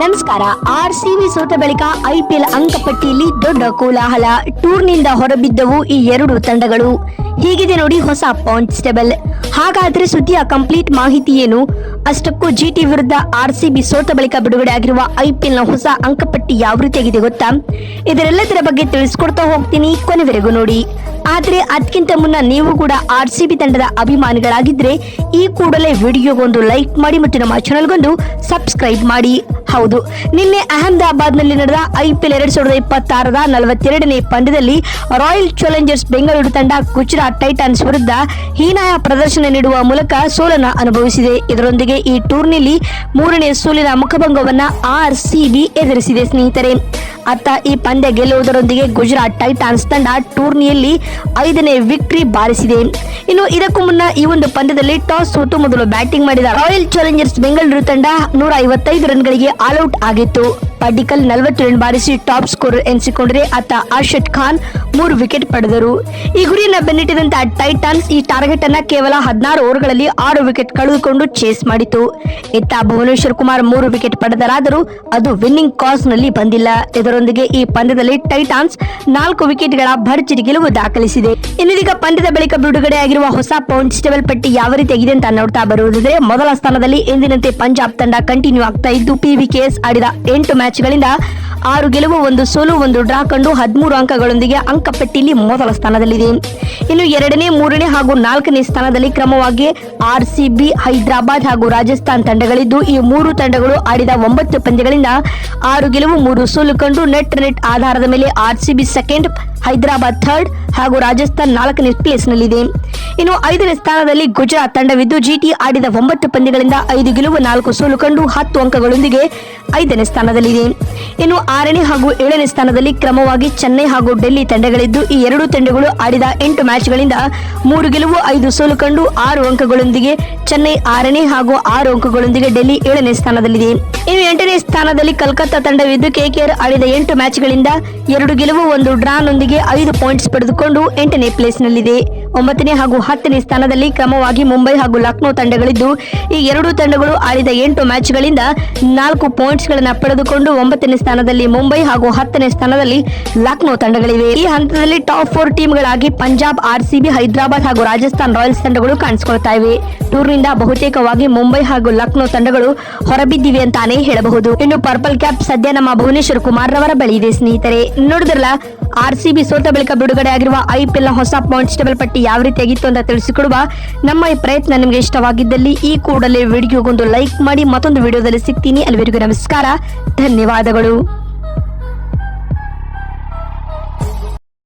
ನಮಸ್ಕಾರ. ಆರ್ಸಿಬಿ ಸೋತ ಬಳಿಕ ಐಪಿಎಲ್ ಅಂಕಪಟ್ಟಿಯಲ್ಲಿ ದೊಡ್ಡ ಕೋಲಾಹಲ. ಟೂರ್ನಿಂದ ಹೊರಬಿದ್ದವು ಈ ಎರಡು ತಂಡಗಳು. ಹೀಗಿದೆ ನೋಡಿ ಹೊಸ ಪಾಯಿಂಟ್ಸ್ ಟೇಬಲ್. ಹಾಗಾದ್ರೆ ಸುದ್ದಿಯ ಕಂಪ್ಲೀಟ್ ಮಾಹಿತಿ ಏನು? ಅಷ್ಟಕ್ಕೂ ಜಿಟಿ ವಿರುದ್ಧ ಆರ್ಸಿಬಿ ಸೋತ ಬಳಿಕ ಬಿಡುಗಡೆ ಆಗಿರುವ ಐಪಿಎಲ್ನ ಹೊಸ ಅಂಕಪಟ್ಟಿ ಯಾವ ರೀತಿಯಾಗಿದೆ ಗೊತ್ತಾ? ಇದರೆಲ್ಲದರ ಬಗ್ಗೆ ತಿಳಿಸ್ಕೊಡ್ತಾ ಹೋಗ್ತೀನಿ, ಕೊನೆವರೆಗೂ ನೋಡಿ. ಆದ್ರೆ ಅದಕ್ಕಿಂತ ಮುನ್ನ ನೀವು ಕೂಡ ಆರ್ಸಿಬಿ ತಂಡದ ಅಭಿಮಾನಿಗಳಾಗಿದ್ರೆ ಈ ಕೂಡಲೇ ವಿಡಿಯೋಗೊಂದು ಲೈಕ್ ಮಾಡಿ ಮತ್ತು ನಮ್ಮ ಚಾನೆಲ್ಗೊಂದು ಸಬ್ಸ್ಕ್ರೈಬ್ ಮಾಡಿ. ಹೌದು, ನಿನ್ನೆ ಅಹಮದಾಬಾದ್ ನಲ್ಲಿ ನಡೆದ ಐಪಿಎಲ್ 2026ರ 42ನೇ ಪಂದ್ಯದಲ್ಲಿ ರಾಯಲ್ ಚಾಲೆಂಜರ್ಸ್ ಬೆಂಗಳೂರು ತಂಡ ಗುಜರಾತ್ ಟೈಟನ್ಸ್ ವಿರುದ್ಧ ಹೀನಾಯ ಪ್ರದರ್ಶನ ನೀಡುವ ಮೂಲಕ ಸೋಲನ್ನು ಅನುಭವಿಸಿದೆ. ಇದರೊಂದಿಗೆ ಈ ಟೂರ್ನಿಯಲ್ಲಿ 3ನೇ ಸೋಲಿನ ಮುಖಭಂಗವನ್ನ ಆರ್ಸಿಬಿ ಎದುರಿಸಿದೆ ಸ್ನೇಹಿತರೆ. ಅತ್ತ ಈ ಪಂದ್ಯ ಗೆಲ್ಲುವುದರೊಂದಿಗೆ ಗುಜರಾತ್ ಟೈಟನ್ಸ್ ತಂಡ ಟೂರ್ನಿಯಲ್ಲಿ 5ನೇ ವಿಕ್ಟರಿ ಬಾರಿಸಿದೆ. ಇನ್ನು ಇದಕ್ಕೂ ಮುನ್ನ ಈ ಒಂದು ಪಂದ್ಯದಲ್ಲಿ ಟಾಸ್ ಸೋತು ಮೊದಲು ಬ್ಯಾಟಿಂಗ್ ಮಾಡಿದ ರಾಯಲ್ ಚಾಲೆಂಜರ್ಸ್ ಬೆಂಗಳೂರು ತಂಡ 155 ರನ್ಗಳಿಗೆ ಆಲ್ಔಟ್ ಆಗಿತ್ತು. ಪಡ್ಡಿಕಲ್ 40 ರನ್ ಬಾರಿಸಿ ಟಾಪ್ ಸ್ಕೋರರ್ ಎನಿಸಿಕೊಂಡರೆ ಅತ್ತ ಅರ್ಷದ್ ಖಾನ್ 3 ವಿಕೆಟ್ ಪಡೆದರು. ಈ ಗುರಿಯನ್ನು ಬೆನ್ನಟ್ಟಿದಂತ ಟೈಟನ್ಸ್ ಈ ಟಾರ್ಗೆಟ್ ಅನ್ನ ಕೇವಲ 16 ಓವರ್ಗಳಲ್ಲಿ 6 ವಿಕೆಟ್ ಕಳೆದುಕೊಂಡು ಚೇಸ್ ಮಾಡಿತು. ಇತ್ತ ಭುವನೇಶ್ವರ್ ಕುಮಾರ್ 3 ವಿಕೆಟ್ ಪಡೆದರಾದರೂ ಅದು ವಿನ್ನಿಂಗ್ ಕಾಸ್ ನಲ್ಲಿ ಬಂದಿಲ್ಲ. ಇದರೊಂದಿಗೆ ಈ ಪಂದ್ಯದಲ್ಲಿ ಟೈಟನ್ಸ್ 4 ವಿಕೆಟ್ಗಳ ಭರ್ಜರಿ ಗೆಲುವು ದಾಖಲಿಸಿದೆ. ಇನ್ನೀಗ ಪಂದ್ಯದ ಬಳಿಕ ಬಿಡುಗಡೆಯಾಗಿರುವ ಹೊಸ ಪಾಯಿಂಟ್ಸ್ ಟೇಬಲ್ ಪಟ್ಟಿ ಯಾವ ರೀತಿಯಾಗಿದೆ ಅಂತ ನೋಡ್ತಾ ಬರುವುದಾದರೆ, ಮೊದಲ ಸ್ಥಾನದಲ್ಲಿ ಎಂದಿನಂತೆ ಪಂಜಾಬ್ ತಂಡ ಕಂಟಿನ್ಯೂ ಆಗ್ತಾ ಇದ್ದು PVKS ಆಡಿದ 8 ಮ್ಯಾಚ್ಗಳಿಂದ 6 ಗೆಲುವು 1 ಸೋಲು 1 ಡ್ರಾ ಕಂಡು 13 ಅಂಕಗಳೊಂದಿಗೆ ಅಂಕಪಟ್ಟಿಯಲ್ಲಿ ಮೊದಲ ಸ್ಥಾನದಲ್ಲಿದೆ. ಇನ್ನು 2ನೇ, 3ನೇ ಹಾಗೂ 4ನೇ ಸ್ಥಾನದಲ್ಲಿ ಕ್ರಮವಾಗಿ ಆರ್ಸಿಬಿ, ಹೈದರಾಬಾದ್ ಹಾಗೂ ರಾಜಸ್ಥಾನ್ ತಂಡಗಳಿದ್ದು, ಈ 3 ತಂಡಗಳು ಆಡಿದ 9 ಪಂದ್ಯಗಳಿಂದ 6 ಗೆಲುವು 3 ಸೋಲು ಕಂಡು ನೆಟ್ ಆಧಾರದ ಮೇಲೆ ಆರ್ಸಿಬಿ ಸೆಕೆಂಡ್, ಹೈದರಾಬಾದ್ ಥರ್ಡ್ ಹಾಗೂ ರಾಜಸ್ಥಾನ್ 4ನೇ ಪ್ಲೇಸ್ ನಲ್ಲಿದೆ. ಇನ್ನು 5ನೇ ಸ್ಥಾನದಲ್ಲಿ ಗುಜರಾತ್ ತಂಡವಿದ್ದು, ಜಿಟಿ ಆಡಿದ 9 ಪಂದ್ಯಗಳಿಂದ 5 ಗೆಲುವು 4 ಸೋಲು ಕಂಡು 10 ಅಂಕಗಳೊಂದಿಗೆ 5ನೇ ಸ್ಥಾನದಲ್ಲಿದೆ. ಇನ್ನು 6ನೇ ಹಾಗೂ 7ನೇ ಸ್ಥಾನದಲ್ಲಿ ಕ್ರಮವಾಗಿ ಚೆನ್ನೈ ಹಾಗೂ ಡೆಲ್ಲಿ ತಂಡಗಳಿದ್ದು, ಈ 2 ತಂಡಗಳು ಆಡಿದ 8 ಮ್ಯಾಚ್ಗಳಿಂದ 3 ಗೆಲುವು 5 ಸೋಲು ಕಂಡು 6 ಅಂಕಗಳೊಂದಿಗೆ ಚೆನ್ನೈ 6ನೇ ಹಾಗೂ 6 ಅಂಕಗಳೊಂದಿಗೆ ಡೆಲ್ಲಿ 7ನೇ ಸ್ಥಾನದಲ್ಲಿದೆ. ಇನ್ನು 8ನೇ ಸ್ಥಾನದಲ್ಲಿ ಕಲ್ಕತ್ತಾ ತಂಡವಿದ್ದು, KKR ಆಡಿದ 8 ಮ್ಯಾಚ್ಗಳಿಂದ 2 ಗೆಲುವು 1 ಡ್ರಾನೊಂದಿಗೆ 5 ಪಾಯಿಂಟ್ಸ್ ಪಡೆದುಕೊಂಡು 8ನೇ ಪ್ಲೇಸ್ ನಲ್ಲಿದೆ. 9ನೇ ಹಾಗೂ 10ನೇ ಸ್ಥಾನದಲ್ಲಿ ಕ್ರಮವಾಗಿ ಮುಂಬೈ ಹಾಗೂ ಲಕ್ನೋ ತಂಡಗಳಿದ್ದು, ಈ 2 ತಂಡಗಳು ಆಡಿದ 8 ಮ್ಯಾಚ್ಗಳಿಂದ 4 ಪಾಯಿಂಟ್ಸ್ ಗಳನ್ನು ಪಡೆದುಕೊಂಡು 9ನೇ ಸ್ಥಾನದಲ್ಲಿ ಮುಂಬೈ ಹಾಗೂ 10ನೇ ಸ್ಥಾನದಲ್ಲಿ ಲಕ್ನೋ ತಂಡಗಳಿವೆ. ಈ ಹಂತದಲ್ಲಿ ಟಾಪ್ 4 ಟೀಮ್ಗಳಾಗಿ ಪಂಜಾಬ್, ಆರ್ಸಿಬಿ, ಹೈದರಾಬಾದ್ ಹಾಗೂ ರಾಜಸ್ಥಾನ್ ರಾಯಲ್ಸ್ ತಂಡಗಳು ಕಾಣಿಸಿಕೊಳ್ತಾ ಇವೆ. ಟೂರ್ನಿಂದ ಬಹುತೇಕವಾಗಿ ಮುಂಬೈ ಹಾಗೂ ಲಕ್ನೋ ತಂಡಗಳು ಹೊರಬಿದ್ದಿವೆ ಅಂತಾನೆ ಹೇಳಬಹುದು. ಇನ್ನು ಪರ್ಪಲ್ ಕ್ಯಾಪ್ ಸದ್ಯ ನಮ್ಮ ಭುವನೇಶ್ವರ್ ಕುಮಾರ್ ರವರ ಬಳಿ ಇದೆ ಸ್ನೇಹಿತರೆ. ನೋಡಿದ್ರಲ್ಲ, ಆರ್ಸಿಬಿ ಸೋತ ಬಳಿಕ ಬಿಡುಗಡೆ ಆಗಿರುವ ಐಪಿಎಲ್ ನ ಹೊಸ ಪಾಯಿಂಟ್ಸ್ ಟೇಬಲ್ ಪಟ್ಟಿ ಯಾವ ರೀತಿಯಾಗಿತ್ತು ಅಂತ ತಿಳಿಸಿಕೊಡುವ ನಮ್ಮ ಈ ಪ್ರಯತ್ನ ನಿಮಗೆ ಇಷ್ಟವಾಗಿದ್ದಲ್ಲಿ ಈ ಕೂಡಲೇ ವಿಡಿಯೋಗೊಂದು ಲೈಕ್ ಮಾಡಿ. ಮತ್ತೊಂದು ವಿಡಿಯೋದಲ್ಲಿ ಸಿಗ್ತೀನಿ. ಅಲ್ಲಿವರೆಗೂ ನಮಸ್ಕಾರ, ಧನ್ಯವಾದಗಳು.